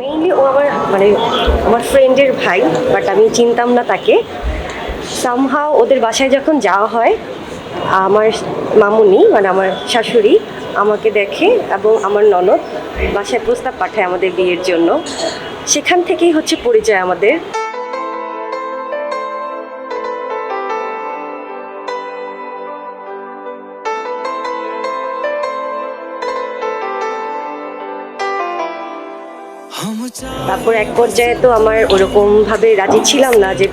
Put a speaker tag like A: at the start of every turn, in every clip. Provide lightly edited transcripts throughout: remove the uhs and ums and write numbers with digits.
A: Mainly ও আমার মানে আমার ফ্রেন্ডের ভাই, বাট আমি চিনতাম না তাকে। সামহাও ওদের বাসায় যখন যাওয়া হয়, আমার মামুনি মানে আমার শাশুড়ি আমাকে দেখে এবং আমার ননদ বাসায় প্রস্তাব পাঠায় আমাদের বিয়ের জন্য। সেখান থেকেই হচ্ছে পরিচয় আমাদের। তারপর এক পর্যায়ে তো আমার ওরকম ভাবে রাজি ছিলাম না যে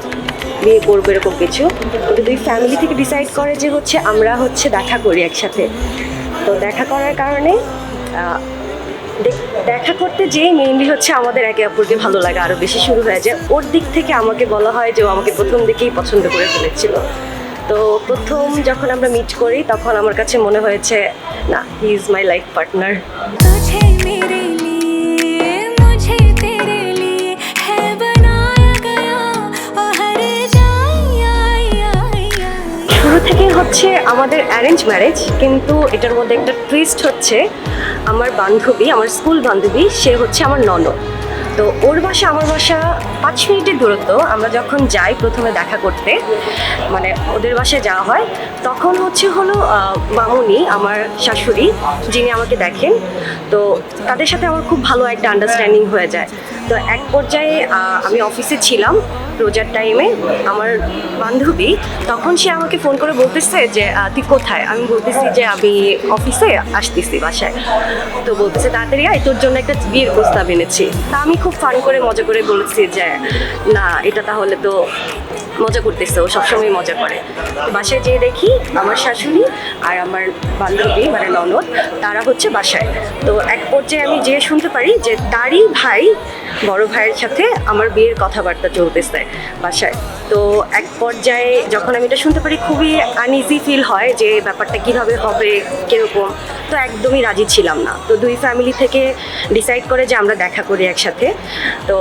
A: বিয়ে করবো এরকম কিছু, কিন্তু দুই ফ্যামিলি থেকে ডিসাইড করে যে হচ্ছে আমরা হচ্ছে দেখা করি একসাথে। তো দেখা করার কারণে দেখা করতে যেই মেইনলি হচ্ছে আমাদের একে অপরকে ভালো লাগা আরও বেশি শুরু হয়ে যায়। ওর দিক থেকে আমাকে বলা হয় যে ও আমাকে প্রথম দিকেই পছন্দ করে ফেলেছিল। তো প্রথম যখন আমরা মিট করি তখন আমার কাছে মনে হয়েছে না, he is my life partner. শুরু থেকে হচ্ছে আমাদের অ্যারেঞ্জ ম্যারেজ, কিন্তু এটার মধ্যে একটা টুইস্ট হচ্ছে আমার বান্ধবী, আমার স্কুল বান্ধবী, সে হচ্ছে আমার ননদ। তো ওর বাসা আমার বাসা 5 মিনিটের দূরত্ব। আমরা যখন যাই প্রথমে দেখা করতে, মানে ওদের বাসায় যাওয়া হয়, তখন হলো মামুনি আমার শাশুড়ি যিনি আমাকে দেখেন। তো তাদের সাথে আমার খুব ভালো একটা আন্ডারস্ট্যান্ডিং হয়ে যায়। তো এক পর্যায়ে আমি অফিসে ছিলাম রোজার টাইমে, আমার বান্ধবী তখন সে আমাকে ফোন করে বলতেছে যে তুই কোথায়। আমি বলতেছি যে আমি অফিসে আসতেছি বাসায়। তো বলতেছে তাড়াতাড়ি আয়, তোর জন্য একটা বিয়ের প্রস্তাব এনেছি। তা আমি খুব ফান করে মজা করে বলেছি যে না, এটা তাহলে তো মজা করতেছে, ও সবসময় মজা করে। বাসায় যেয়ে দেখি আমার শাশুড়ি আর আমার বান্ধবী মানে ননদ তারা হচ্ছে বাসায়। তো এক পর্যায়ে আমি যেয়ে শুনতে পারি যে তারই ভাই বড় ভাইয়ের সাথে আমার বিয়ের কথাবার্তা চলতেছে বাসায়। তো এক পর্যায়ে যখন আমি এটা শুনতে পারি, খুবই আনইজি ফিল হয় যে ব্যাপারটা কীভাবে হবে, কীরকম। তো একদমই রাজি ছিলাম না। তো দুই ফ্যামিলি থেকে ডিসাইড করে যে আমরা দেখা করি একসাথে। তো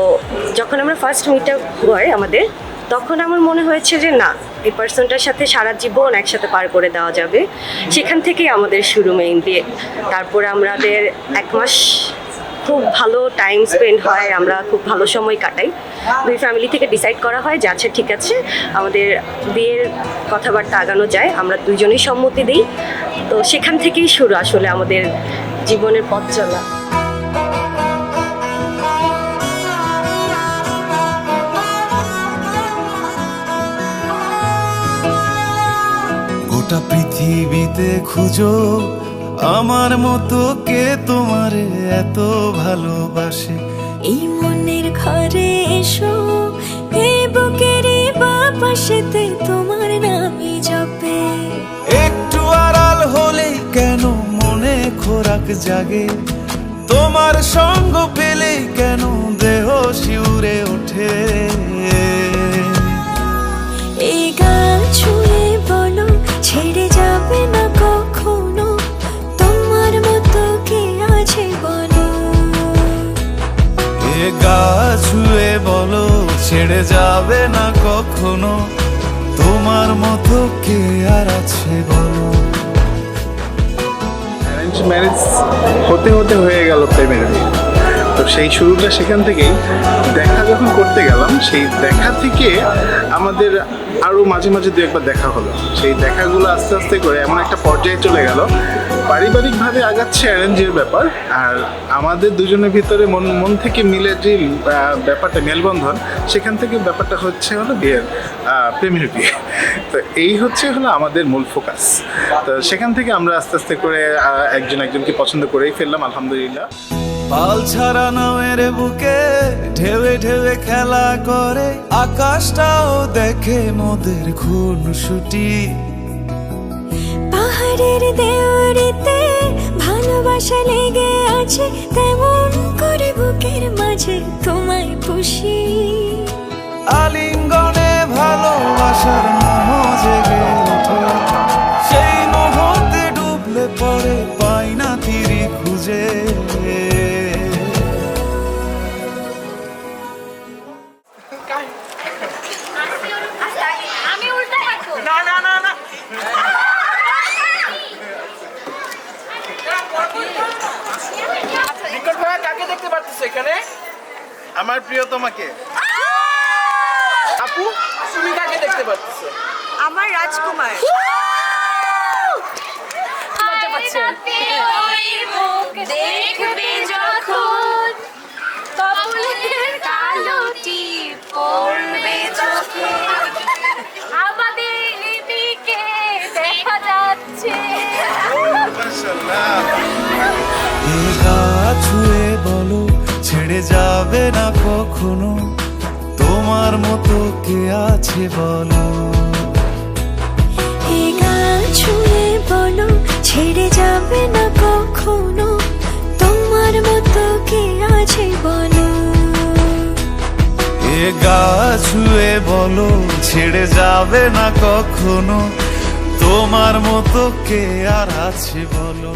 A: যখন আমরা ফার্স্ট মিট আপ হয় আমাদের, তখন আমার মনে হয়েছে যে না, এই পার্সনটার সাথে সারা জীবন একসাথে পার করে দেওয়া যাবে। সেখান থেকেই আমাদের শুরু মেইনলি। তারপরে আমাদের 1 মাস খুব ভালো টাইম স্পেন্ড হয়, আমরা খুব ভালো সময় কাটাই। দুই ফ্যামিলি থেকে ডিসাইড করা হয় যে আচ্ছা ঠিক আছে, আমাদের বিয়ের কথাবার্তা আগানো যায়, আমরা দুজনেই সম্মতি দিই। তো সেখান থেকেই শুরু আসলে আমাদের জীবনের পথ চলা।
B: গোটা পৃথিবীতে খুঁজো আমার মতো কে তোমারে এত ভালোবাসে।
C: এই মনের ঘরে এসো, এই বুকেরই বাপাশেতে তোমার নামই জপে।
B: একটু আড়াল হলেই কেন মনে খোরাক জাগে, তোমার সঙ্গ পেলেই কেন দেহ শিউরে ওঠে।
C: এই গান ছুঁয়ে বলো ছেড়ে যাবে না কখনো, তোমার মতো কে আছে বলো।
B: এ গা ছুঁয়ে বলো ছেড়ে যাবে না কখনো, তোমার মতো কে আর আছে বলো।
D: অ্যারেঞ্জ ম্যারেজ হতে হতে হয়ে গেল প্রেমের বিয়ে। তো সেই শুরুটা সেখান থেকেই। দেখা যখন করতে গেলাম, সেই দেখা থেকে আমাদের আরও মাঝে মাঝে দু একবার দেখা হলো। সেই দেখাগুলো আস্তে আস্তে করে এমন একটা পর্যায়ে চলে গেল, পারিবারিকভাবে আগাচ্ছে অ্যারেঞ্জের ব্যাপার, আর আমাদের দুজনের ভিতরে মন মন থেকে মিলে যে ব্যাপারটা মেলবন্ধন, সেখান থেকে ব্যাপারটা হলো বিয়ের প্রেমের বিয়ে। তো এই হলো আমাদের মূল ফোকাস। তো সেখান থেকে আমরা আস্তে আস্তে করে একজন একজনকে পছন্দ করেই ফেললাম, আলহামদুলিল্লাহ।
B: পাল ছাড়া নামের বুকে ঢেউে ঢেউে খেলা করে, আকাশটাও দেখে মোদের খুনসুটি।
C: পাহাড়ের দেওয়ারিতে ভালোবাসা লেগে আছে, তেমন করে বুকের মাঝে তোমায় পুষি।
B: আলিঙ্গনে ভালোবাসার মোহ জেগে ওঠে, সেই মোহতে ডুবলে পরে পাই না তীরে খুঁজে।
E: কাকে দেখতে পাচ্ছ এখানে?
D: আমার প্রিয় তোমাকে।
E: আপু তুমি কাকে দেখতে পাচ্ছ?
A: আমার রাজকুমার।
C: দেখবে যখন কপালের কালো টিপ পড়বে চোখে আমাদের দিকে দেখা যাচ্ছে।
B: এ গা ছুঁয়ে বলো ছেড়ে যাবে না কখনো, তোমার মতো কে আছে বলো।
C: এ গান ছুঁয়ে বলো ছেড়ে যাবে না কখনো, তোমার মতো কে আছে বলো।
B: এ গা ছুঁয়ে বলো ছেড়ে যাবে না কখনো, তোমার মতো কে আর আছে বলো।